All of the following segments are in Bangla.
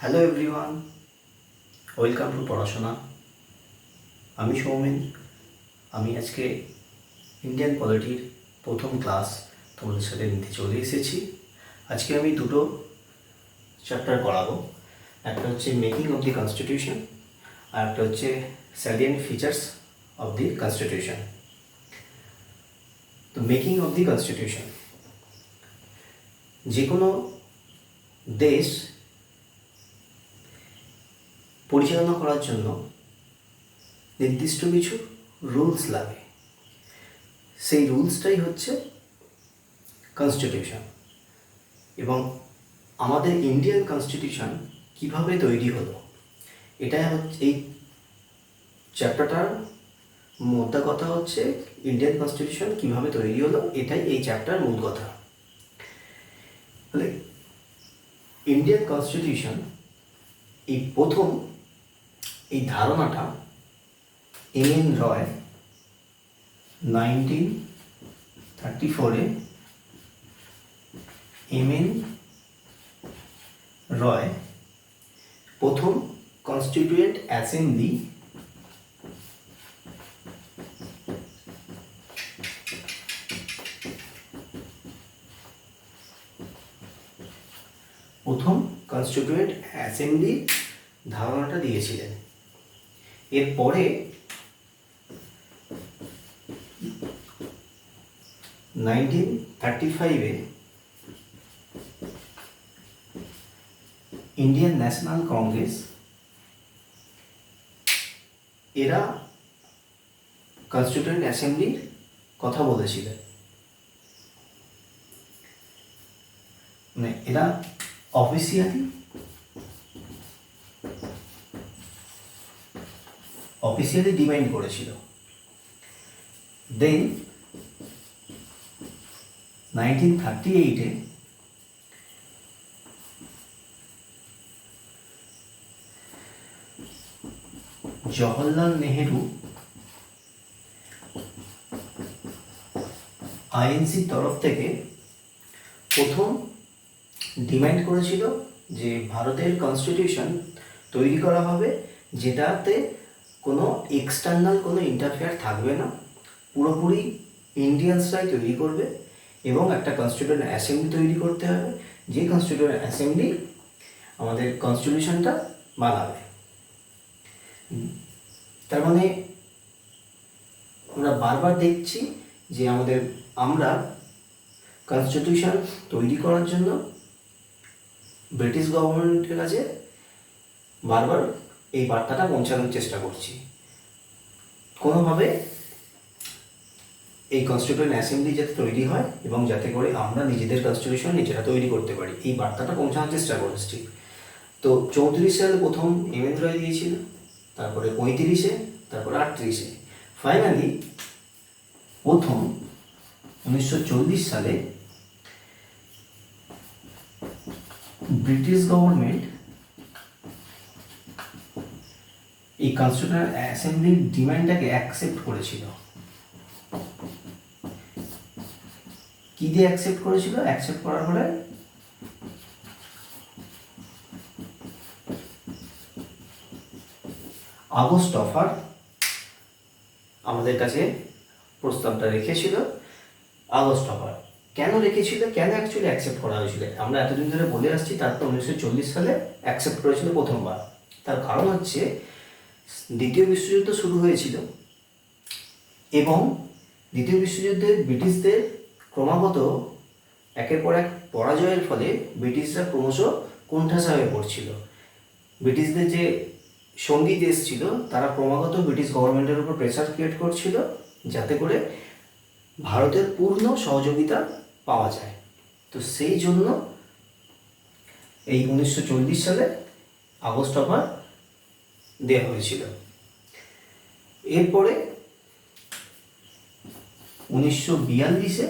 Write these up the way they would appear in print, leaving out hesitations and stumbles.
হ্যালো এভরিওয়ান, ওয়েলকাম টু পড়াশোনা। আমি সৌমেন। আমি আজকে ইন্ডিয়ান পলিটির প্রথম ক্লাস তোমাদের সাথে নিতে চলে এসেছি। আজকে আমি দুটো চ্যাপ্টার করাবো। একটা হচ্ছে মেকিং অফ দি কনস্টিটিউশন, আর একটা হচ্ছে salient features of the constitution. তো মেকিং অফ দি কনস্টিটিউশন, যে কোনো দেশ পরিচালনা করার জন্য নির্দিষ্ট কিছু রুলস লাগে। সেই রুলসটাই হচ্ছে কনস্টিটিউশন। এবং আমাদের ইন্ডিয়ান কনস্টিটিউশন কিভাবে তৈরি হলো, এটাই হচ্ছে এই চ্যাপ্টারটার মোদ্দা কথা। হচ্ছে ইন্ডিয়ান কনস্টিটিউশন কিভাবে তৈরি হলো, এটাই এই চ্যাপ্টার মূল কথা। তাহলে ইন্ডিয়ান কনস্টিটিউশন এই প্রথম এই ধারণাটা এম.এন. রয় 1934-এ এম.এন. রয় প্রথম কনস্টিটিউয়েন্ট অ্যাসেম্বলি ধারণাটা দিয়েছিলেন। এরপরে 1935-এ ইন্ডিয়ান ন্যাশনাল কংগ্রেস এরা কনস্টিটিউয়েন্ট অ্যাসেম্বলির কথা বলেছিলেন। মানে এরা অফিসিয়ালি ডিমান্ড করেছিল। দেন 1938-এ জওহরলাল নেহেরু আইএনসির তরফ থেকে প্রথম ডিমান্ড করেছিল যে ভারতের কনস্টিটিউশন তৈরি করা হবে যেটাতে কোনো এক্সটার্নাল কোনো ইন্টারফেয়ার থাকবে না, পুরোপুরি ইন্ডিয়ানসরাই তৈরি করবে এবং একটা কনস্টিটিউয়েন্ট অ্যাসেম্বলি তৈরি করতে হবে, যে কনস্টিটিউয়েন্ট অ্যাসেম্বলি আমাদের কনস্টিটিউশনটা বানাবে। তার মানে আমরা বারবার দেখছি যে আমরা কনস্টিটিউশন তৈরি করার জন্য ব্রিটিশ গভর্নমেন্টের কাছে বারবার এই বার্তাটা পৌঁছানোর চেষ্টা করছি। কোনোভাবে এই কনস্টিটিউয়েন্ট অ্যাসেম্বলি যাতে তৈরি হয় এবং যাতে করে আমরা নিজেদের কনস্টিটিউশন নিজেরা তৈরি করতে পারি, এই বার্তাটা পৌঁছানোর চেষ্টা করছি। তো 34 সালে প্রথম এম.এন. রয় দিয়েছিল, তারপরে 35-এ, তারপরে 38-এ, ফাইনালি প্রথম 1940 সালে ব্রিটিশ গভর্নমেন্ট এই কনস্টিটিউয়েন্ট অ্যাসেম্বলির ডিমান্ডটাকে অ্যাকসেপ্ট করেছিল। কি দিয়ে অ্যাকসেপ্ট করেছিল? অ্যাকসেপ্ট করার পরে আগস্ট অফার আমাদের কাছে প্রস্তাবটা রেখেছিল। আগস্ট অফার কেন রেখেছিল, কেন অ্যাকচুয়ালি অ্যাকসেপ্ট করা হয়েছিল, আমরা এতদিন ধরে বলে আসছি। তারপর 1940 সালে অ্যাকসেপ্ট করেছিল প্রথমবার। তার কারণ হচ্ছে দ্বিতীয় বিশ্বযুদ্ধ শুরু হয়েছিল এবং দ্বিতীয় বিশ্বযুদ্ধে ব্রিটিশদের ক্রমাগত একের পর এক পরাজয়ের ফলে ব্রিটিশরা ক্রমশ কোণঠাসা হয়ে পড়ছিল। ব্রিটিশদের যে সঙ্গী দেশ ছিল তারা ক্রমাগত ব্রিটিশ গভর্নমেন্টের উপর প্রেসার ক্রিয়েট করছিল যাতে করে ভারতের পূর্ণ সহযোগিতা পাওয়া যায়। তো সেই জন্য এই 1940 সালে আগস্ট অফার দেওয়া হয়েছিল। এরপরে 1942-এ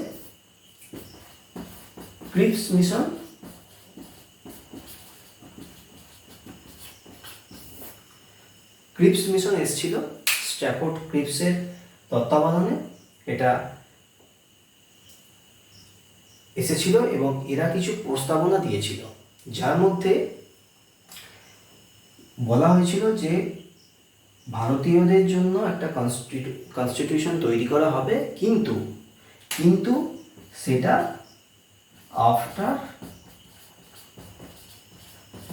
ক্রিপস মিশন এসেছিল স্ট্যাফোর্ড ক্রিপসের তত্ত্বাবধানে। এটা এসেছিল এবং এরা কিছু প্রস্তাবনা দিয়েছিল, যার মধ্যে বলা হয়েছিল যে ভারতীয়দের জন্য একটা কনস্টিটিউশন তৈরি করা হবে, কিন্তু কিন্তু সেটা after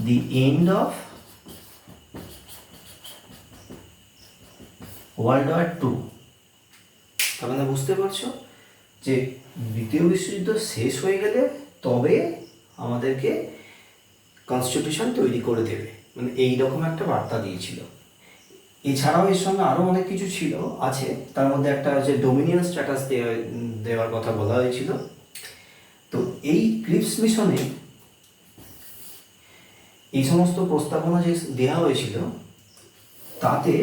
the end of world war two. তার মানে বুঝতে পারছো যে দ্বিতীয় বিশ্বযুদ্ধ শেষ হয়ে গেলে তবে আমাদেরকে কনস্টিটিউশন তৈরি করে দেবে, মানে এইরকম একটা বার্তা দিয়েছিল। এছাড়াও এর সঙ্গে আরও অনেক কিছু ছিল আছে, তার মধ্যে একটা হচ্ছে ডোমিনিয়ন স্ট্যাটাস দেওয়ার কথা বলা হয়েছিল। তো এই ক্রিপস মিশনে এই সমস্ত প্রস্তাবনা যে দেওয়া হয়েছিল তাতে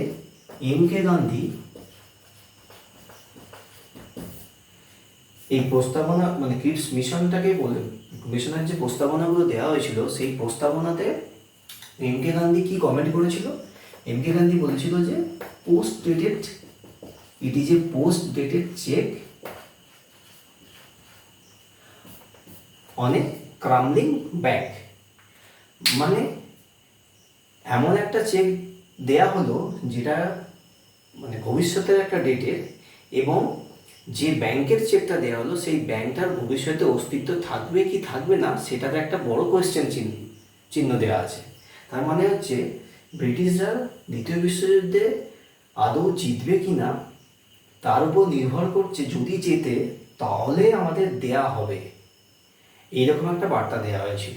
এম.কে. গান্ধী এই প্রস্তাবনা মানে ক্রিপস মিশনটাকে বলে মিশনের যে প্রস্তাবনাগুলো দেওয়া হয়েছিল সেই প্রস্তাবনাতে এম.কে. গান্ধী কি কমেন্ট করেছিল? এম.কে. গান্ধী বলেছিল যে it is a post dated cheque on a crumbling bank. মানে এমন একটা চেক দেয়া হলো যেটা মানে ভবিষ্যতের একটা ডেটের, এবং যে ব্যাংকের চেকটা দেওয়া হলো সেই ব্যাংকটার ভবিষ্যতে অস্তিত্ব থাকবে কি থাকবে না সেটার একটা বড় কোয়েশ্চেন চিহ্ন দেওয়া আছে। তার মানে হচ্ছে ব্রিটিশরা দ্বিতীয় বিশ্বযুদ্ধে আদৌ জিতবে কি না তার উপর নির্ভর করছে, যদি জেতে তাহলে আমাদের দেয়া হবে, এইরকম একটা বার্তা দেওয়া হয়েছিল।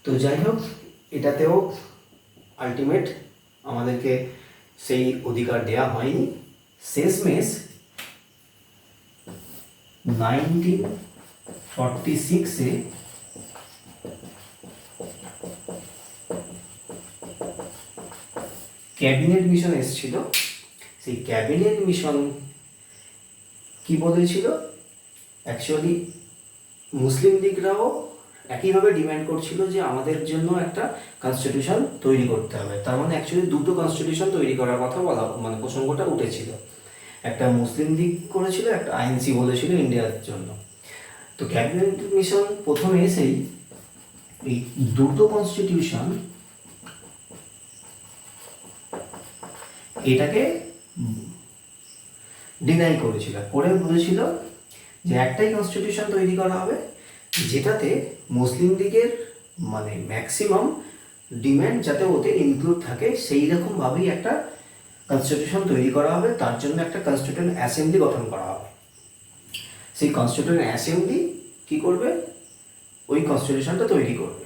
তো যাই হোক, এটাতেও আলটিমেট আমাদেরকে সেই অধিকার দেওয়া হয়নি। শেষমেশ 1946-এ ক্যাবিনেট মিশন এসেছিল। সেই ক্যাবিনেট মিশন কি বলেছিল? অ্যাকচুয়ালি মুসলিম লীগরাও একইভাবে ডিমান্ড করছিল যে আমাদের জন্য একটা কনস্টিটিউশন তৈরি করতে হবে। তার মানে অ্যাকচুয়ালি দুটো কনস্টিটিউশন তৈরি করার কথা বলা মানে প্রসঙ্গটা উঠেছিল। একটা মুসলিম লীগ করেছিল, একটা আইএনসি বলেছিল ইন্ডিয়ার জন্য। তো ক্যাবিনেট মিশন প্রথমে এসেই এই দুটো কনস্টিটিউশন এটাকে ডিনাই করেছিল, করে বলেছিল যে একটাই কনস্টিটিউশন তৈরি করা হবে যেটাতে মুসলিম লীগের মানে ম্যাক্সিমাম ডিম্যান্ড যাতে ওতে ইনক্লুড থাকে সেই রকমভাবেই একটা কনস্টিটিউশন তৈরি করা হবে। তার জন্য একটা কনস্টিটিউয়েন্ট অ্যাসেম্বলি গঠন করা হবে। সেই কনস্টিটিউয়েন্ট অ্যাসেম্বলি কি করবে? ওই কনস্টিটিউশনটা তৈরি করবে।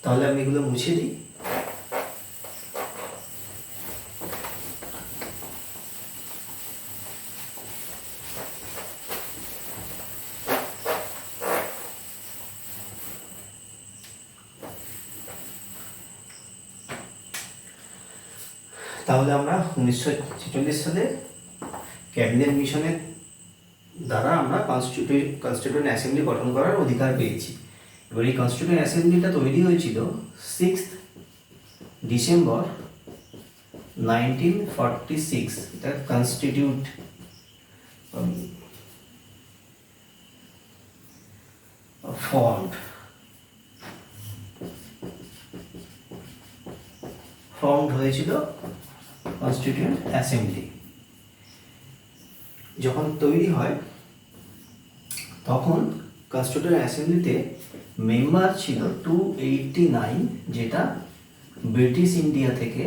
তাহলে আমি এগুলো মুছে দিই। তাহলে আমরা 1946 সালে ক্যাবিনেট মিশনের দ্বারা আমরা কনস্টিটিউয়েন্ট অ্যাসেম্বলি গঠন করার অধিকার পেয়েছি। এবার এই কনস্টিটিউয়েন্ট অ্যাসেম্বলিটা তৈরি হয়েছিল 6 ডিসেম্বর 1946। এটা কনস্টিটিউট ফর্মড হয়েছিল কনস্টিটিউয়েন্ট অ্যাসেম্বলি। যখন তৈরি হয় তখন কনস্টিটিউয়েন্ট অ্যাসেম্বলিতে মেম্বার ছিল 289, যেটা ব্রিটিশ ইন্ডিয়া থেকে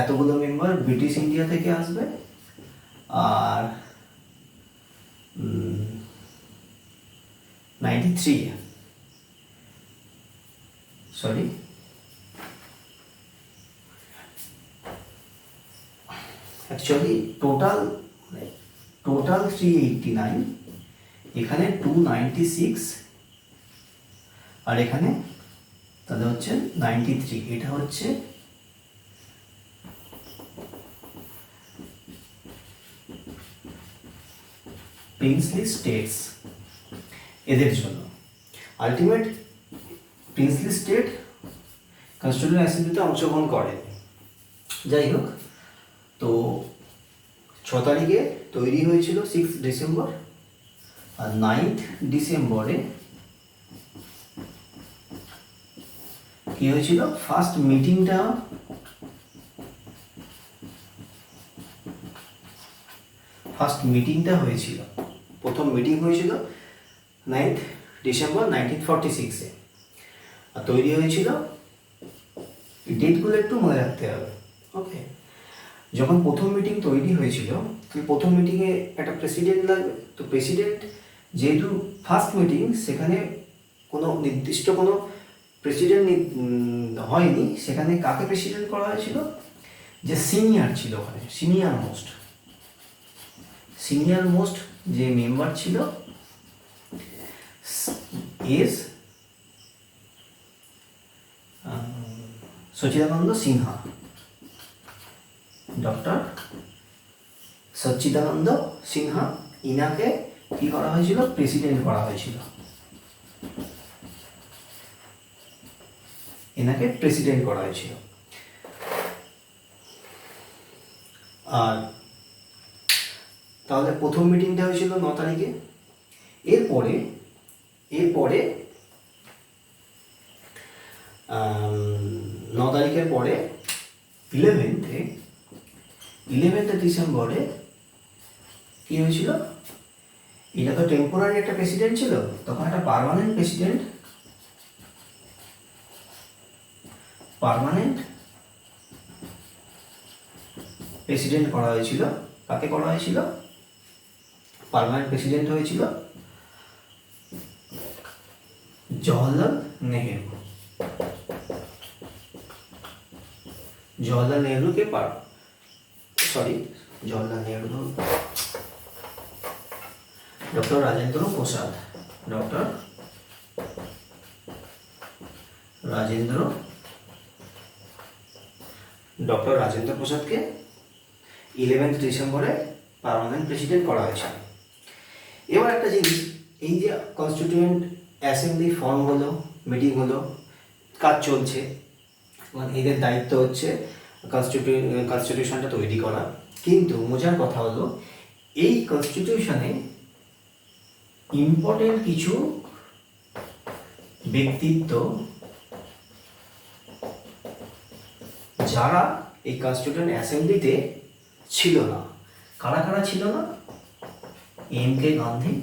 এতগুলো মেম্বার ব্রিটিশ ইন্ডিয়া থেকে আসবে, আর 93 সরি অ্যাকচুয়ালি টোটাল 389, এখানে 296 আর এখানে তাহলে হচ্ছে 93। এটা হচ্ছে প্রিন্সলি স্টেটস, এদের জন্য আলটিমেট প্রিন্সলি স্টেট কনস্টিটিউয়েন্ট অ্যাসেম্বলিতে অংশগ্রহণ করে। যাই হোক, তো 6 তারিখে তৈরি হয়েছিল 6 ডিসেম্বর, আর 9 ডিসেম্বরে কি হয়েছিল, ফার্স্ট মিটিংটা হয়েছিল। প্রথম মিটিং হয়েছিল 9 ডিসেম্বর 1946-এ, আর তৈরি হয়েছিল, ডেটগুলো একটু মনে রাখতে হবে। ওকে, যখন প্রথম মিটিং তৈরি হয়েছিল, প্রথম মিটিংয়ে একটা প্রেসিডেন্ট লাগবে। তো প্রেসিডেন্ট যেহেতু ফার্স্ট মিটিং, সেখানে কোনো নির্দিষ্ট কোনো প্রেসিডেন্ট হয়নি, সেখানে কাকে প্রেসিডেন্ট করা হয়েছিল, যে সিনিয়র ছিল ওখানে, সিনিয়র মোস্ট যে মেম্বার ছিল এস সচিদানন্দ সিনহা, ডক্টর সচ্চিদানন্দ সিনহা, ইনাকে কি করা হয়েছিল, প্রেসিডেন্ট করা হয়েছিল, এনাকে প্রেসিডেন্ট করা হয়েছিল। আর তাহলে প্রথম মিটিংটা হয়েছিল 9 তারিখে। এরপরে 9 তারিখের পরে 11 ডিসেম্বরে কি হয়েছিল, এটা তো টেম্পোরারি একটা প্রেসিডেন্ট ছিল, তখন একটা পার্মানেন্ট প্রেসিডেন্ট করা হয়েছিল। কাকে করা হয়েছিল, পার্মানেন্ট প্রেসিডেন্ট হয়েছিল জওহরলাল নেহেরু। জওহরলাল নেহেরু, ডক্টর রাজেন্দ্র প্রসাদকে 11 ডিসেম্বরে পার্মানেন্ট প্রেসিডেন্ট করা হয়েছিল। এবার একটা জিনিস, এই যে কনস্টিটিউয়েন্ট অ্যাসেম্বলি ফর্ম হলো, মিটিং হলো, কাজ চলছে, মানে এদের দায়িত্ব হচ্ছে কনস্টিটিউশনটা তৈরি করা। কিন্তু মজার কথা হলো, এই কনস্টিটিউশনে ইম্পর্টেন্ট কিছু ব্যক্তিত্ব, যারা এই কনস্টিটিউয়েন্ট অ্যাসেম্বলিতে ছিল না। কারা ছিল না, এম.কে. গান্ধী,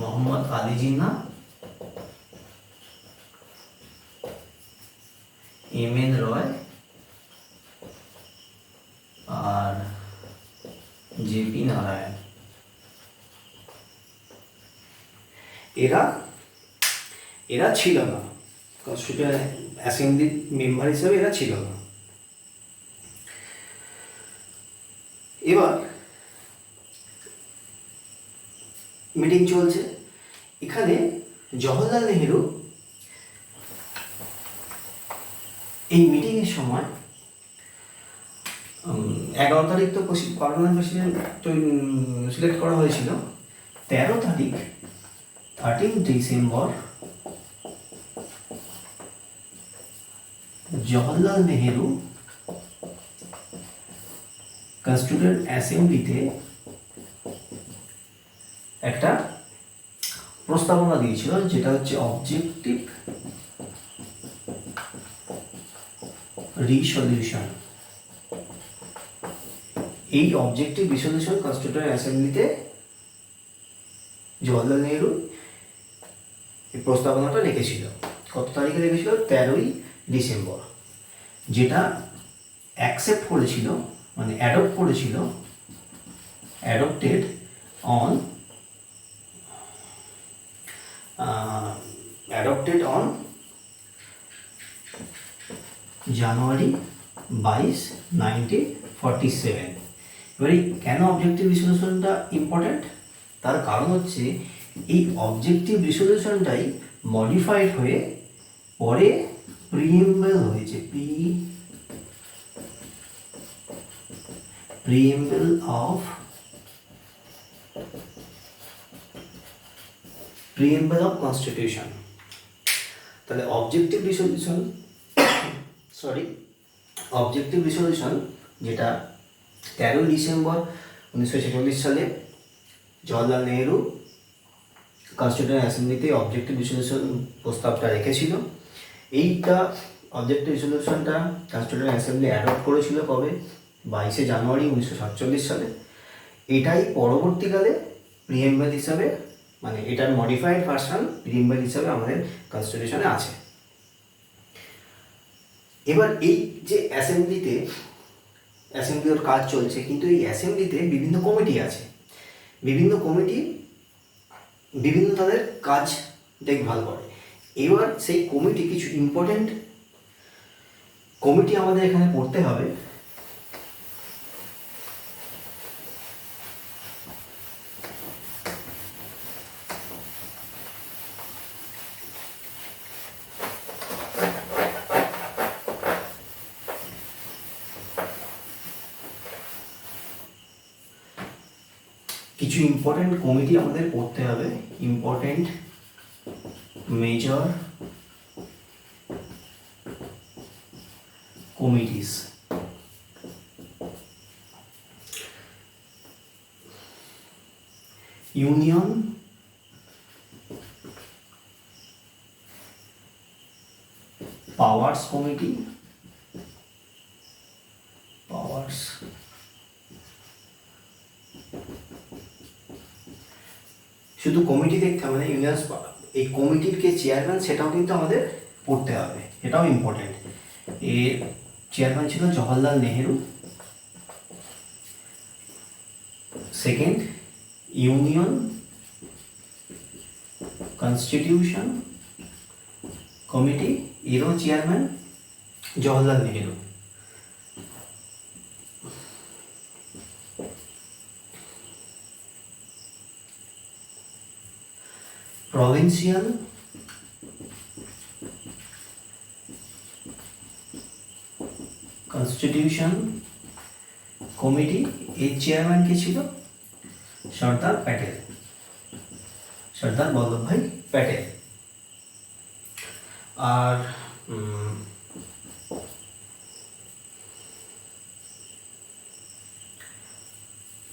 মোহাম্মদ আলী জিন্নাহ, এম.এন. রয়, আর জে.পি. নারায়ণ। এরা ছিল না কনস্টিটিউয়েন্ট অ্যাসেম্বলির মেম্বার হিসেবে, এরা ছিল না। এবার মিটিং চলছে, এখানে জওহরলাল নেহেরু এই মিটিংয়ের সময় 11 তারিখ তো পার্মানেন্ট প্রেসিডেন্ট সিলেক্ট করা হয়েছিল। 13 ডিসেম্বর জওহরলাল নেহেরু কনস্টিটিউয়েন্ট অ্যাসেম্বলিতে একটা প্রস্তাবনা দিয়েছিল, যেটা হচ্ছে অবজেক্টিভ রিসলিউশন। এই অবজেক্টিভ রিসলিউশন কনস্টিটিউয়েন্ট অ্যাসেম্বলিতে জওহরলাল নেহেরু এই প্রস্তাবনাটা রেখেছিল। কত তারিখে রেখেছিল, 13 ডিসেম্বর। যেটা অ্যাকসেপ্ট করেছিল, মানে অ্যাডপ্টেড অন জানুয়ারি 22, 1947। এবারে কেন অবজেক্টিভ রিসলিউশনটা ইম্পর্ট্যান্ট, তার কারণ হচ্ছে এই অবজেক্টিভ রিসলিউশনটাই মডিফাইড হয়ে পরে প্রিএম্বল হয়েছে, প্রিএম্বল অফ কনস্টিটিউশন। তাহলে objective resolution sorry objective resolution, যেটা 13 ডিসেম্বর 1946 সালে জওহরলাল নেহেরু কনস্টিটিউশন অ্যাসেম্বলিতে অবজেক্টিভ রেজলিউশন প্রস্তাবটা রেখেছিল। এইটা অবজেক্টিভ রেজলিউশনটা কনস্টিটিউশন অ্যাসেম্বলি অ্যাডপ্ট করেছিল কবে? 22 জানুয়ারি 1947 সালে। এটাই পরবর্তীকালে প্রিএম্বল হিসাবে, মানে এটার মডিফাইড ভার্সন প্রিএম্বল হিসাবে আমাদের কনস্টিটিউশনে আছে। এবার এই যে অ্যাসেম্বলির কাজ চলছে, কিন্তু এই অ্যাসেম্বলিতে বিভিন্ন কমিটি আছে, বিভিন্ন কমিটি বিভিন্ন তাদের কাজ দেখভাল করে। এবার সেই কমিটি, কিছু ইম্পর্টেন্ট কমিটি আমাদের এখানে পড়তে হবে। কিছু ইম্পর্টেন্ট কমিটি আমাদের পড়তে হবে, important major committees. Union powers committee, powers শুধু কমিটি দেখতে হবে না, ইউনিয়ন এই কমিটির কে চেয়ারম্যান সেটাও কিন্তু আমাদের পড়তে হবে, এটাও ইম্পর্টেন্ট। এর চেয়ারম্যান ছিল Jawaharlal Nehru. Second, union constitution committee, এরও chairman Jawaharlal Nehru. Provincial constitution committee, এর চেয়ারম্যান কে ছিল? সর্দার প্যাটেল, সর্দার বল্লভভাই প্যাটেল। আর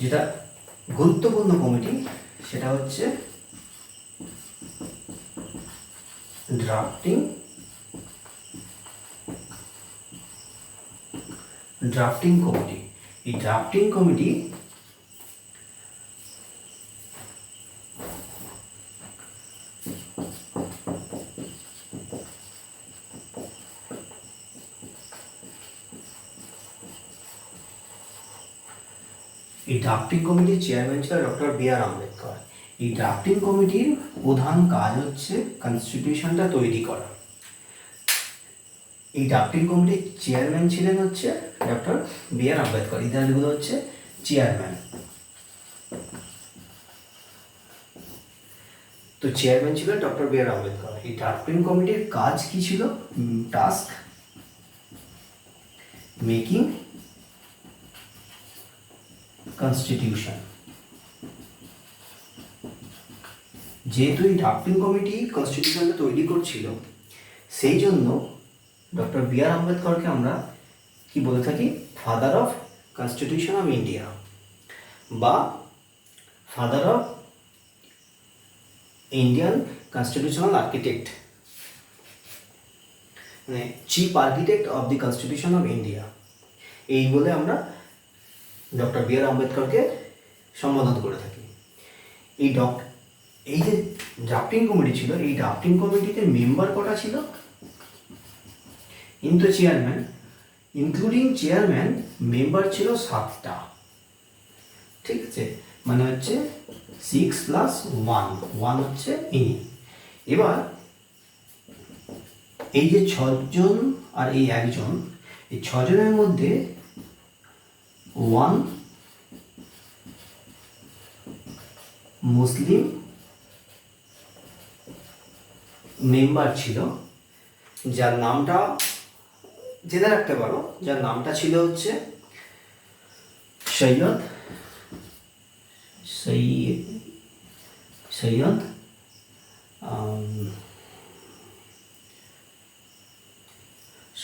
যেটা গুরুত্বপূর্ণ কমিটি সেটা হচ্ছে ড্রাফটিং কমিটি। এই ড্রাফটিং কমিটি কমিটির চেয়ারম্যান ছিল ডক্টর বি.আর. আম্বেদকর। এই ড্রাফটিং কমিটির প্রধান কাজ হচ্ছে কনস্টিটিউশনটা তৈরি করা। এই ড্রাফটিং কমিটির চেয়ারম্যান ছিলেন হচ্ছে ডক্টর বি.আর. আম্বেদকর। ইত্যাদিগুলো হচ্ছে চেয়ারম্যান। তো চেয়ারম্যান ছিলেন ডক্টর বি.আর. আম্বেদকর। এই ড্রাফটিং কমিটির কাজ কি ছিল? Task making constitution. যেহেতু এই ড্রাফটিং কমিটি কনস্টিটিউশনটা তৈরি করছিল, সেই জন্য ডক্টর বি.আর. আম্বেদকরকে আমরা কি বলে থাকি? Father of constitution of India বা father of Indian constitutional architect, মানে chief architect of the constitution of India, এই বলে আমরা ডক্টর বি.আর. আম্বেদকরকে সম্বোধন করে থাকি। এই যে ড্রাফটিং কমিটি ছিল, এই ড্রাফটিং কমিটিতে মেম্বার কটা ছিল? কিন্তু চেয়ারম্যান ইনক্লুডিং চেয়ারম্যান মেম্বার ছিল 7টা। ঠিক আছে, মানে হচ্ছে 6 + 1 হচ্ছে ইনি। এবার এই যে 6জন আর এই একজন, এই 6জনের মধ্যে 1 মুসলিম মেম্বার ছিল, যার নামটা জেনে রাখতে পারো, যার নামটা ছিল হচ্ছে সৈয়দ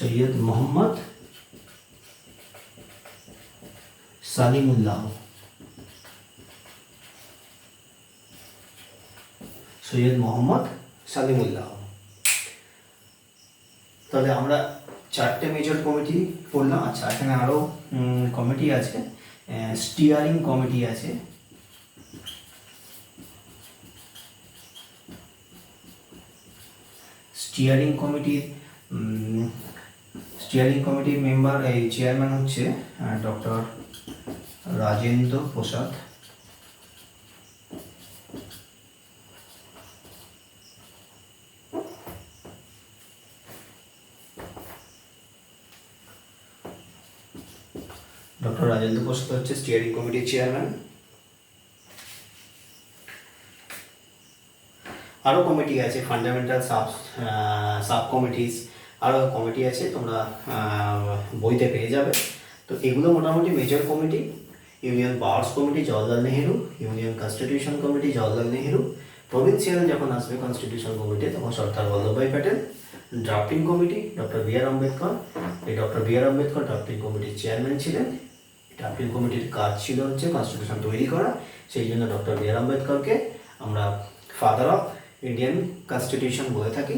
সৈয়দ মোহাম্মদ সালিমুল্লাহ, সৈয়দ মোহাম্মদ সালিমুল্লাহ। তাহলে আমরা 4টে মেজর কমিটি করলাম। আচ্ছা, এখানে আরও কমিটি আছে, স্টিয়ারিং কমিটি আছে। স্টিয়ারিং কমিটির মেম্বার, এই চেয়ারম্যান হচ্ছে ডক্টর রাজেন্দ্র প্রসাদ। ডক্টর রাজেন্দ্র প্রসাদ হচ্ছে স্টিয়ারিং কমিটির চেয়ারম্যান। আরও কমিটি আছে, ফান্ডামেন্টাল সাব কমিটিস, আরও কমিটি আছে, তোমরা বইতে পেয়ে যাবে। তো এগুলো মোটামুটি major committee. Union powers committee Jawaharlal Nehru, union constitution committee Jawaharlal Nehru, provincial যখন আসবে কনস্টিটিউশন কমিটি তখন Sardar Vallabhbhai Patel, drafting committee doctor B R Ambedkar. এই doctor B R Ambedkar drafting কমিটির চেয়ারম্যান ছিলেন। ড্রাফটিং কমিটির কাজ ছিল হচ্ছে কনস্টিটিউশন তৈরি করা, সেই জন্য ডক্টর বি আর আম্বেদকরকে আমরা ফাদার অফ ইন্ডিয়ান কনস্টিটিউশন বলে থাকি,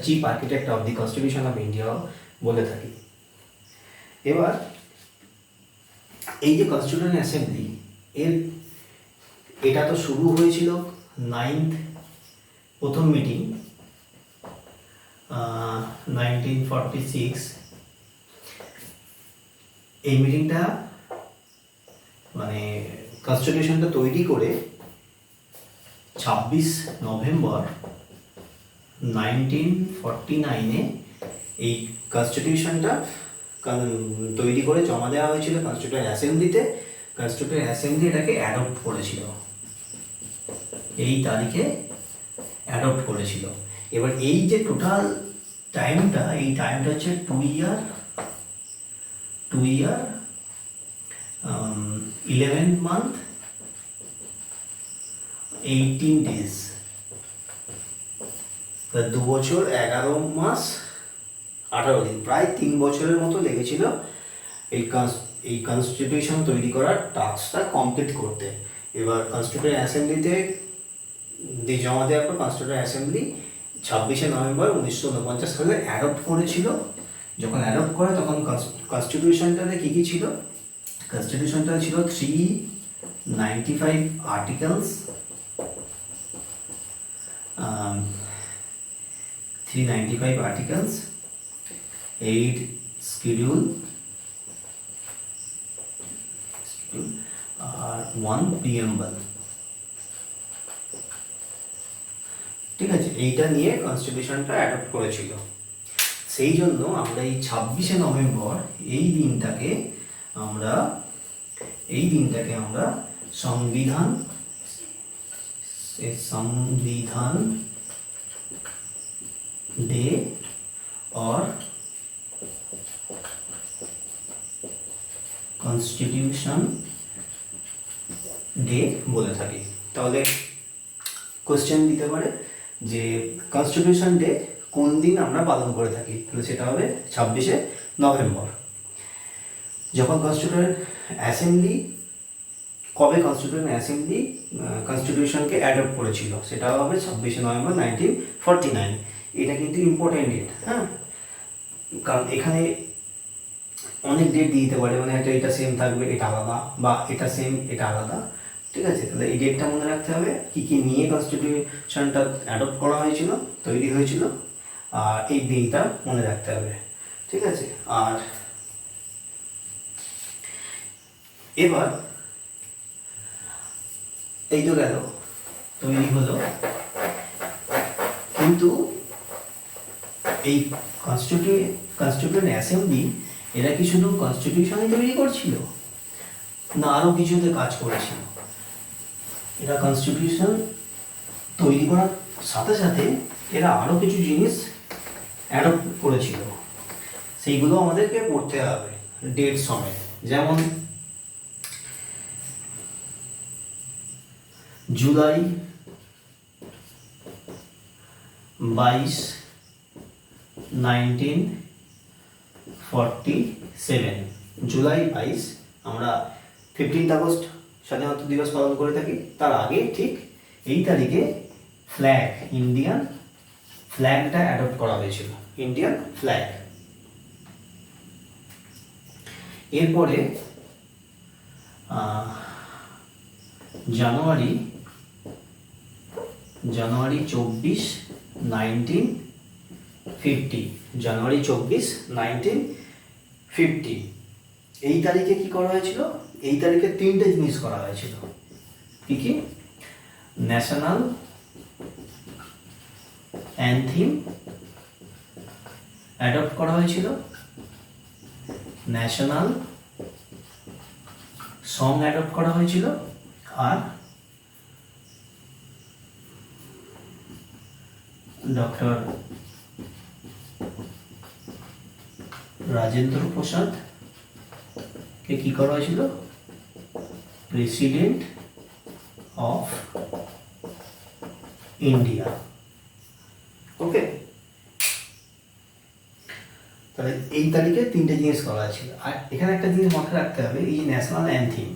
chief architect of the constitution of India বলে থাকি। এবার এই যে কনস্টিটিউশন অ্যাসেম্বলি, এটা তো শুরু হয়েছিল 9th প্রথম মিটিং 1946। এই মিটিংটা মানে কনস্টিটিউশনটা তৈরি করে 26 নভেম্বর 1949-এ এই কনস্টিটিউশনটা তৈরি করে জমা দেওয়া হয়েছিল কনস্টিটিউশন অ্যাসেম্বলিতে। কনস্টিটিউশন অ্যাসেম্বলি এটাকে অ্যাডপ্ট করেছিল, এই তারিখে অ্যাডপ্ট করেছিল। এবার এই যে টোটাল টাইমটা, এই টাইমটা হচ্ছে 2 year 11 month 18 days, 2 বছর 11 মাস 18 দিন, প্রায় 3 বছরের মতো লেগেছিল এই কনস্টিটিউশন তৈরি করার টাস্কটা কমপ্লিট করতে। এবার কনস্টিটিউশন অ্যাসেম্বলিতে জমা দেওয়ার পর কনস্টিটিউশন অ্যাসেম্বলি 26শে নভেম্বর 1949 সালে অ্যাডপ্ট করেছিল। যখন অ্যাডপ্ট করে তখন কনস্টিটিউশনটাতে কী কী ছিল? কনস্টিটিউশনটা ছিল 395 আর্টিকেলস, 395 articles, 8 schedule আর 1 preamble। ঠিক আছে, এইটা নিয়ে কনস্টিটিউশনটা অ্যাডপ্ট করেছিল। সেই জন্য আমরা এই 26শে নভেম্বর এই দিনটাকে আমরা সংবিধান ডে और কনস্টিটিউশন ডে বলে থাকি। তাহলে কোশ্চেন দিতে পারে যে কনস্টিটিউশন ডে কোন দিন আমরা পালন করে থাকি, তাহলে সেটা হবে 26শে নভেম্বর। যখন কনস্টিটিউশন অ্যাসেম্বলি কনস্টিটিউশনকে অ্যাডপ্ট করেছিল সেটা হবে 26শে নভেম্বর 1949। এটা কিন্তু ইম্পর্টেন্ট ডেট, হ্যাঁ, কারণ এখানে অনেক ডেট দিয়ে দিতে পারে, মানে একটা এটা সেম থাকবে এটা আলাদা, বা এটা সেম এটা আলাদা। ঠিক আছে, তাহলে এই ডেটটা মনে রাখতে হবে, কী কী নিয়ে কনস্টিটিউশনটা অ্যাডপ্ট করা হয়েছিল, তৈরি হয়েছিল, আর এই দিনটা মনে রাখতে হবে। ঠিক আছে, আর এবার এই তো গেল, তৈরি হলো, কিন্তু এই কনস্টিটিউশন অ্যাসেম্বলি এরা কি শুধু কনস্টিটিউশনই তৈরি করছিল না আরও কিছুতে কাজ করেছিল? এরা কনস্টিটিউশন তৈরি করার সাথে সাথে এরা আরও কিছু জিনিস অ্যাডপ্ট করেছিল, সেইগুলো আমাদেরকে পড়তে হবে ডেট সমেত। যেমন জুলাই 22, 1947 জুলাই 22 আমরা 15 আগস্ট স্বাধীনতা দিবস পালন করে থাকি। তার আগে ঠিক এই তারিখে ফ্ল্যাগ, ইন্ডিয়ান ফ্ল্যাগটা অ্যাডপ্ট করা হয়েছিল, ইন্ডিয়ান ফ্ল্যাগ। এরপরে জানুয়ারি 24 1950, জানুয়ারি 24 1950 এই তারিখে কি করা হয়েছিল? এই তারিখে তিনটে জিনিস করা হয়েছিল। কি কি? ন্যাশনাল অ্যানথেম অ্যাডপ্ট করা হয়েছিল, ন্যাশনাল সং অ্যাডপ্ট করা হয়েছিল, আর ডক্টর রাজেন্দ্র প্রসাদ কে কি করা হয়েছিল? President of India. ওকে, তাহলে এই তারিখে তিনটে জিনিস করা ছিল। আর এখানে একটা জিনিস মাথায় রাখতে হবে, এই ন্যাশনাল অ্যানথেম,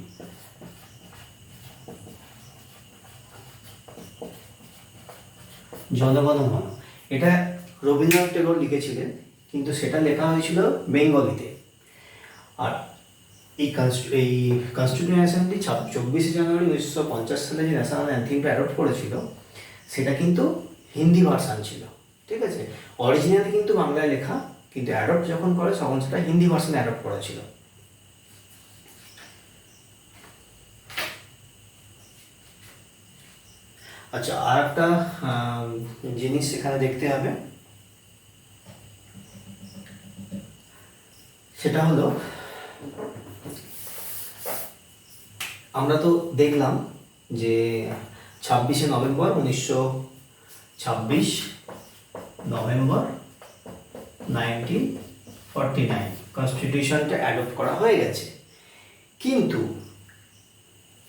জনগণ মন, এটা রবীন্দ্রনাথ ঠাকুর লিখেছিলেন, কিন্তু সেটা লেখা হয়েছিল বেঙ্গলিতে। আর এই কনস্টিটিউশন অ্যাসেম্বলি 24 জানুয়ারি 1950 সালে যে ন্যাশনাল অ্যানথেমটা অ্যাডপ্ট করেছিল, সেটা কিন্তু হিন্দি ভার্সান ছিল। ঠিক আছে, অরিজিনালি কিন্তু বাংলায় লেখা, কিন্তু অ্যাডপ্ট যখন করে তখন সেটা হিন্দি ভার্সানে অ্যাডপ্ট করেছিল। আচ্ছা, আর একটা জিনিস এখানে দেখতে হবে, সেটা হলো আমরা তো দেখলাম যে 26 নভেম্বর 1949 কনস্টিটিউশনটা অ্যাডপ্ট করা হয়ে গেছে, কিন্তু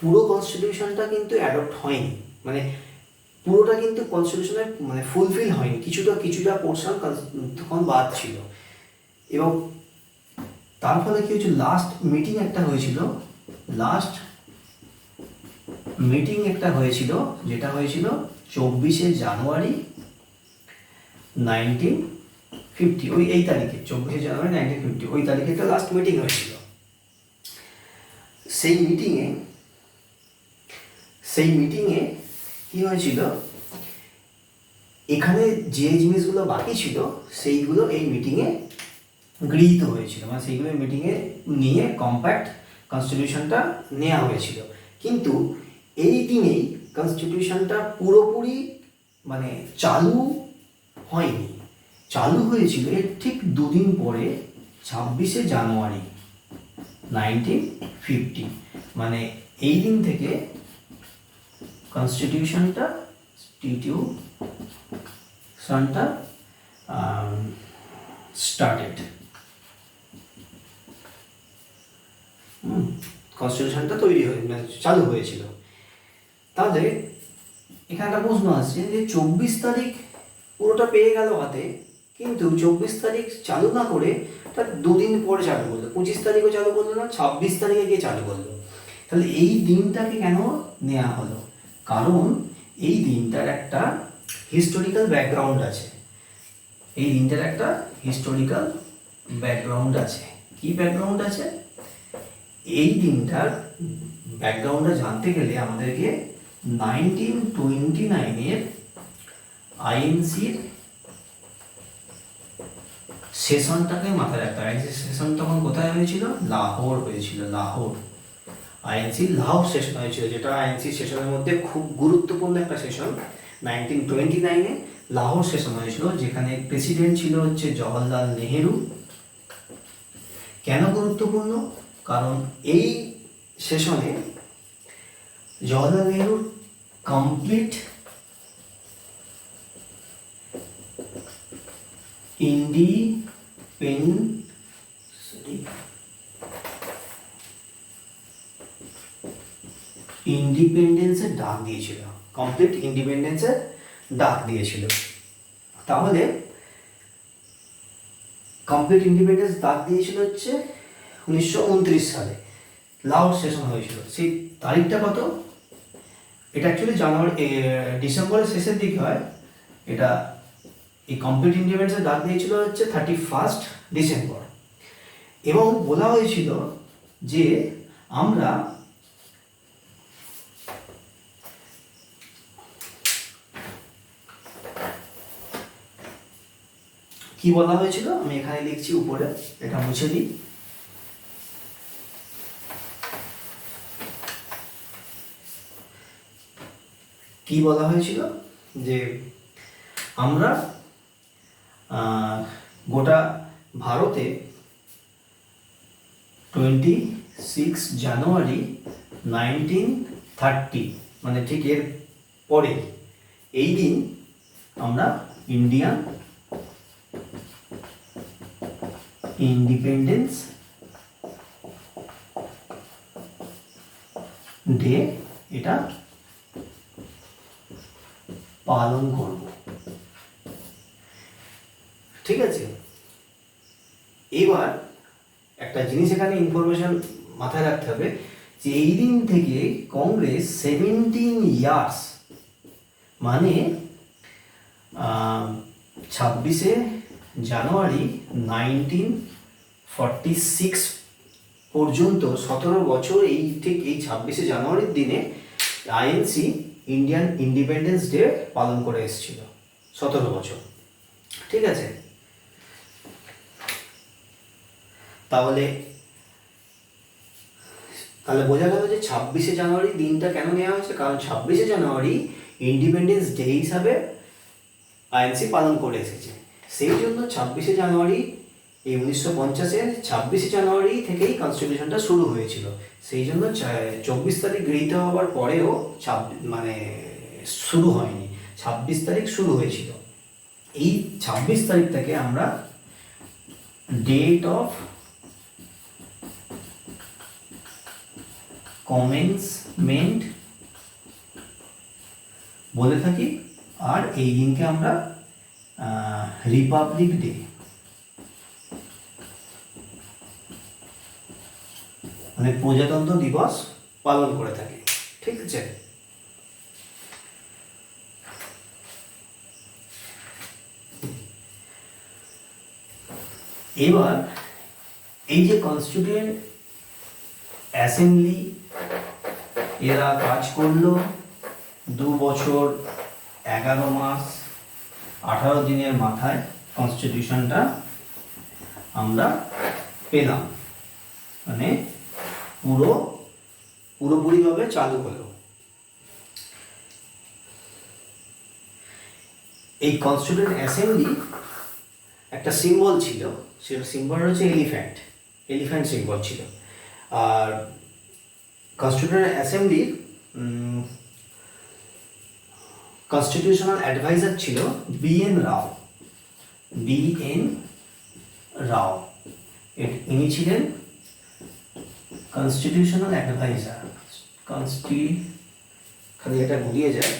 পুরো কনস্টিটিউশনটা কিন্তু অ্যাডপ্ট হয়নি, মানে পুরোটা কিন্তু কনস্টিটিউশনের মানে ফুলফিল হয়নি, কিছুটা পোর্শন তখন বাদ ছিল। এবং তার ফলে কি হয়েছিল, লাস্ট মিটিং একটা হয়েছিল, যেটা হয়েছিল 24 জানুয়ারি 1950, এই তারিখে 24 জানুয়ারি 1950 ওই তারিখে একটা লাস্ট মিটিং হয়েছিল। সেই মিটিংয়ে কি হয়েছিল, এখানে যে জিনিসগুলো বাকি ছিল সেইগুলো এই মিটিংয়ে গৃহীত হয়েছিল, মানে সেইগুলো মিটিংয়ে নিয়ে কম্প্যাক্ট কনস্টিটিউশনটা নেওয়া হয়েছিল। কিন্তু এই দিনেই কনস্টিটিউশনটা পুরোপুরি মানে চালু হয়নি, চালু হয়েছিল এর ঠিক দুদিন পরে 26 জানুয়ারি 1950, মানে এই দিন থেকে কনস্টিটিউশনটা স্টার্টেড, কনস্টিটিউশনটা তৈরি হয়ে মানে চালু হয়েছিল। তাহলে এখানে একটা প্রশ্ন আসছে যে 24 তারিখ পুরোটা পেয়ে গেল হাতে, কিন্তু 24 তারিখ চালু না করে তার দুদিন পরে চালু করলো, 25 তারিখও চালু করলো না, 26 তারিখে গিয়ে চালু করলো। তাহলে এই দিনটাকে কেন নেওয়া হলো? কারণ এই দিনটার একটা হিস্টোরিক্যাল ব্যাকগ্রাউন্ড আছে, কি ব্যাকগ্রাউন্ড আছে? এই দিনটার ব্যাকগ্রাউন্ডটা জানতে গেলে আমাদেরকে 1929 আইএনসির সেশনটাকে মাথায় রাখতে হবে। আইএনসি সেশন তখন কোথায় হয়েছিল? লাহোর হয়েছিল, আইএনসি লাহোর সেশন হয়েছিল, যেটা আইএনসি সেশনের মধ্যে খুব গুরুত্বপূর্ণ একটা সেশন। 1929 লাহোর সেশন হয়েছিল, যেখানে প্রেসিডেন্ট ছিল হচ্ছে জওহরলাল নেহেরু। কেন গুরুত্বপূর্ণ? কারণ এই সেশনে জওহরলাল নেহেরুর কমপ্লিট ইন্ডিপেন্ডেন্সের ডাক দিয়েছিল, তাহলে কমপ্লিট ইন্ডিপেন্ডেন্স দাগ দিয়েছিল হচ্ছে 1929 সালে, লাহোর সেশন হয়েছিল। সেই তারিখটা কত? এটা অ্যাকচুয়ালি ডিসেম্বরের শেষের দিকে হয়। এটা এই কমপ্লিট ইন্ডিপেন্ডেন্সের দাগ দিয়েছিল হচ্ছে 31 ডিসেম্বর। এবং বলা হয়েছিল যে আমরা কি বলা হয়েছিল, আমি এখানে লিখছি উপরে, এটা মুছে দিই। কি বলা হয়েছিল যে আমরা গোটা ভারতে 26 জানুয়ারি 1930, মানে ঠিক এর পরে এই দিন আমরা ইন্ডিয়ান ইন্ডিপেন্ডেন্স ডে এটা পালন করব। ঠিক আছে, এবার একটা জিনিস এখানে ইনফরমেশন মাথায় রাখতে হবে যে এই দিন থেকে কংগ্রেস 17 ইয়ার্স, মানে 26শে জানুয়ারি 1946 পর্যন্ত 17 বছর এই ঠিক এই 26শে জানুয়ারির দিনে আইএনসি ইন্ডিয়ান ইন্ডিপেন্ডেন্স ডে পালন করে এসেছিল 17 বছর। ঠিক আছে, তাহলে বোঝা গেল যে 26শে জানুয়ারি দিনটা কেন নেওয়া হয়েছে, কারণ 26শে জানুয়ারি ইন্ডিপেন্ডেন্স ডে হিসাবে আইএনসি পালন করে এসেছে। সেই জন্য 26শে জানুয়ারি এই 1950-এর 26শে জানুয়ারি থেকেই কনস্টিটিউশনটা শুরু হয়েছিল। সেই জন্য 24 তারিখ গৃহীত হওয়ার পরেও মানে শুরু হয়নি, 26 তারিখ শুরু হয়েছিল। এই 26 তারিখ থেকে আমরা ডেট অফ কমেন্সমেন্ট বলে থাকি, আর এই দিনকে আমরা রিপাবলিক ডে মানে প্রজাতন্ত্র দিবস পালন করে থাকি। ঠিক আছে, এবার এই যে কনস্টিটিউয়েন্ট অ্যাসেম্বলি এরা কাজ করলো 2 বছর 11 মাস 18 দিনের মাথায় কনস্টিটিউশনটা আমরা পেলাম, মানে পুরোপুরিভাবে চালু হলো। এই কনস্টিটিউয়েন্ট অ্যাসেম্বলি একটা সিম্বল ছিল, সেটা সিম্বল হচ্ছে এলিফ্যান্ট সিম্বল ছিল। আর কনস্টিটিউয়েন্ট অ্যাসেম্বলির কনস্টিটিউশনাল অ্যাডভাইজার ছিল বিএন রাও। ইনি ছিলেন কনস্টিটিউশনাল অ্যাডভাইজার। খালি এটা ভুলিয়ে যায়,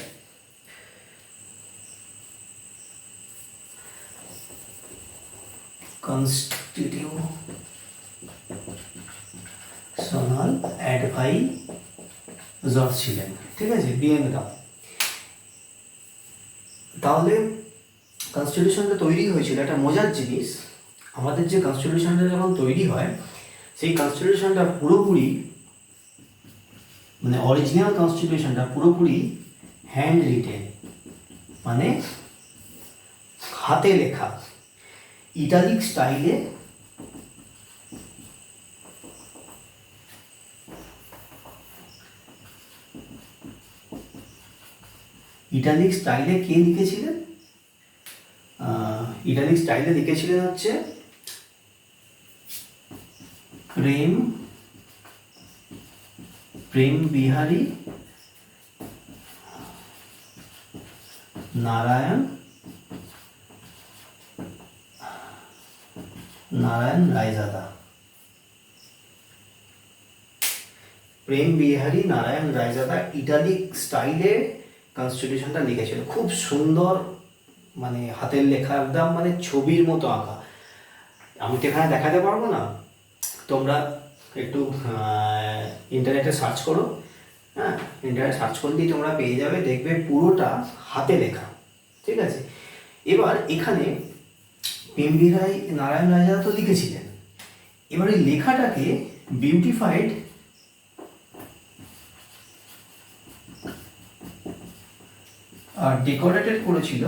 কনস্টিটিউশনাল অ্যাডভাইজার ছিলেন। ঠিক আছে, বিএন রাও। তাহলে কনস্টিটিউশনটা তৈরি হয়েছিল, একটা মজার জিনিস, আমাদের যে কনস্টিটিউশনটা যখন তৈরি হয় সেই কনস্টিটিউশনটা পুরোপুরি মানে অরিজিনাল কনস্টিটিউশনটা পুরোপুরি হ্যান্ড রিটেন, মানে হাতে লেখা, ইটালিক স্টাইলে। ইটালিক স্টাইলে কে লিখেছিলেন? ইটালিক স্টাইলে লিখেছিলেন হচ্ছে প্রেম বিহারী নারায়ণ রায়জাদা। প্রেম বিহারী নারায়ণ রায়জাদা ইটালিক স্টাইলে কনস্টিটিউশনটা লিখেছিল, খুব সুন্দর, মানে হাতের লেখা, একদম মানে ছবির মতো আঁকা। আমি তো এখানে দেখাতে পারবো না, তোমরা একটু ইন্টারনেটে সার্চ করো, হ্যাঁ, ইন্টারনেটে সার্চ করলেই তোমরা পেয়ে যাবে, দেখবে পুরোটা হাতে লেখা। ঠিক আছে, এবার এখানে পিএমবি রায় নারায়ণ রায়রা তো লিখেছিলেন, এবার এই লেখাটাকে বিউটিফাইড আর ডেকোরেটেড করেছিল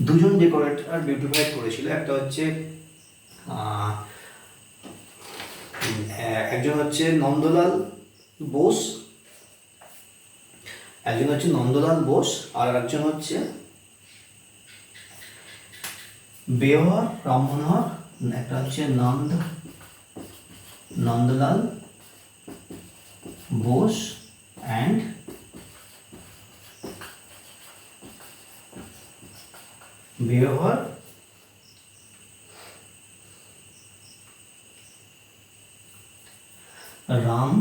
দুজন, ডেকোরেট আর বিউটিফাইড করেছিল। একটা হচ্ছে একজন হচ্ছে নন্দলাল বোস, আর একজন হচ্ছে বেওয়ার রাম মনোহর, একটা হচ্ছে নন্দলাল বোস অ্যান্ড বেওয়ার রাম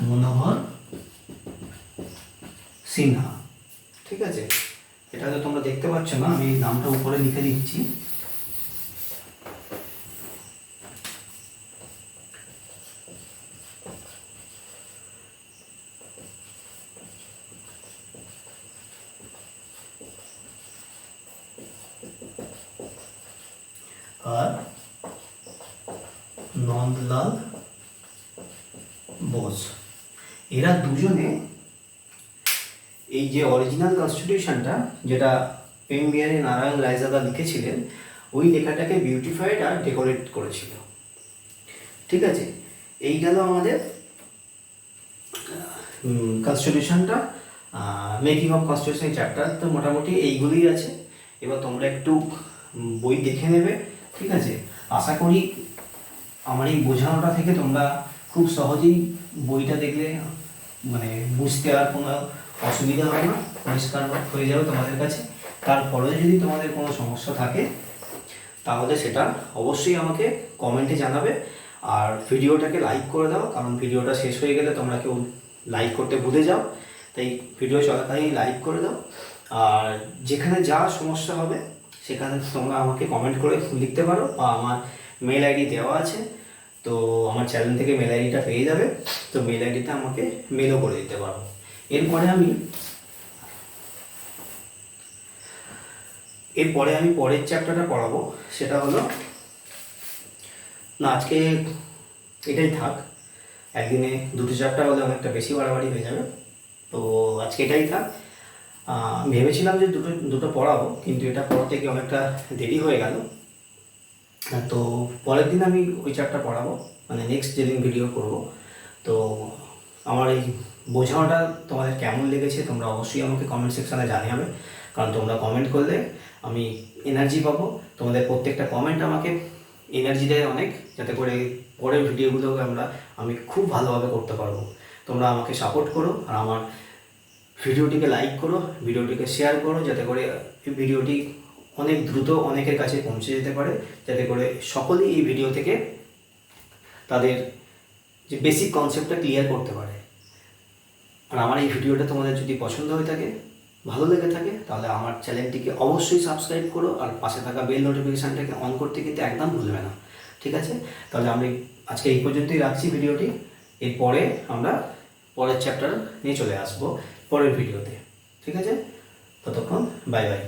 মনোহর সিনহা। ঠিক আছে, এটা তো তোমরা দেখতে পাচ্ছ না, আমি নামটা উপরে লিখে দিচ্ছি। আর নন্দলাল বোস, এরা দুজনে এই যে অরিজিনাল কনস্টিটিউশনটা যেটা পিএমবি নারায়ণ রায়জাদা লিখেছিলেন, ওই লেখাটাকে বিউটিফাইড আর ডেকোরেট করেছিল। ঠিক আছে, এই গেল আমাদের কনস্টিটিউশনটা, মেকিং অফ কনস্টিটিউশন চ্যাপ্টার। তো মোটামুটি এইগুলোই আছে। এবার তোমরা একটু বই দেখে নেবে। ঠিক আছে, আশা করি আমার এই বোঝানোটা থেকে তোমরা খুব সহজেই বইটা দেখলে মানে বুঝতে আর কোনো অসুবিধা হবে না, পরিষ্কার হয়ে যাবে তোমাদের কাছে। তারপরে যদি তোমাদের কোনো সমস্যা থাকে তাহলে সেটা অবশ্যই আমাকে কমেন্টে জানাবে, আর ভিডিওটাকে লাইক করে দাও, কারণ ভিডিওটা শেষ হয়ে গেলে তোমরা কেউ লাইক করতে ভুলে যাও, তাই ভিডিও চলাকালীন লাইক করে দাও। আর যেখানে যা সমস্যা হবে সেখানে তোমরা আমাকে কমেন্ট করে লিখতে পারো, বা আমার মেল আইডি দেওয়া আছে, তো আমার চ্যানেল থেকে মেল আইডিটা পেয়ে যাবে, তো মেল আইডিটা আমাকে মেলও করে দিতে পারো। এরপরে আমি পরের চ্যাপ্টারটা পড়াবো, সেটা হলো, না আজকে এটাই থাক, একদিনে দুটো চ্যাপ্টার হলে অনেকটা বেশি বাড়াবাড়ি হয়ে যাবে, তো আজকে এটাই থাক। ভেবেছিলাম যে দুটো পড়াবো, কিন্তু এটা পড়াতে গিয়ে অনেকটা দেরি হয়ে গেল, তো পরের দিন আমি ওই চ্যাপ্টার পড়াবো, মানে নেক্সট যেদিন ভিডিও করব। তো আমার এই বোঝানোটা তোমাদের কেমন লেগেছে তোমরা অবশ্যই আমাকে কমেন্ট সেকশানে জানাবে, কারণ তোমরা কমেন্ট করলে আমি এনার্জি পাবো। তোমাদের প্রত্যেকটা কমেন্ট আমাকে এনার্জি দেয় অনেক, যাতে করে পরের ভিডিওগুলোকে আমি খুব ভালোভাবে করতে পারবো। তোমরা আমাকে সাপোর্ট করো, আর আমার ভিডিওটিকে লাইক করো, ভিডিওটিকে শেয়ার করো, যাতে করে এই ভিডিওটি অনেক দ্রুত অনেকের কাছে পৌঁছে যেতে পারে, যাতে করে সকলেই এই ভিডিও থেকে তাদের যে বেসিক কনসেপ্টটা ক্লিয়ার করতে পারে। আর আমার এই ভিডিওটা তোমাদের যদি পছন্দ হয়ে থাকে, ভালো লেগে থাকে, তাহলে আমার চ্যানেলটিকে অবশ্যই সাবস্ক্রাইব করো, আর পাশে থাকা বেল নোটিফিকেশানটাকে অন করতে কিন্তু একদম ভুলবে না। ঠিক আছে, তাহলে আমি আজকে এই পর্যন্তই রাখছি ভিডিওটি। এরপরে আমরা পরের চ্যাপ্টার নিয়ে চলে আসবো পরের ভিডিওতে। ঠিক আছে, ততক্ষণ বাই বাই।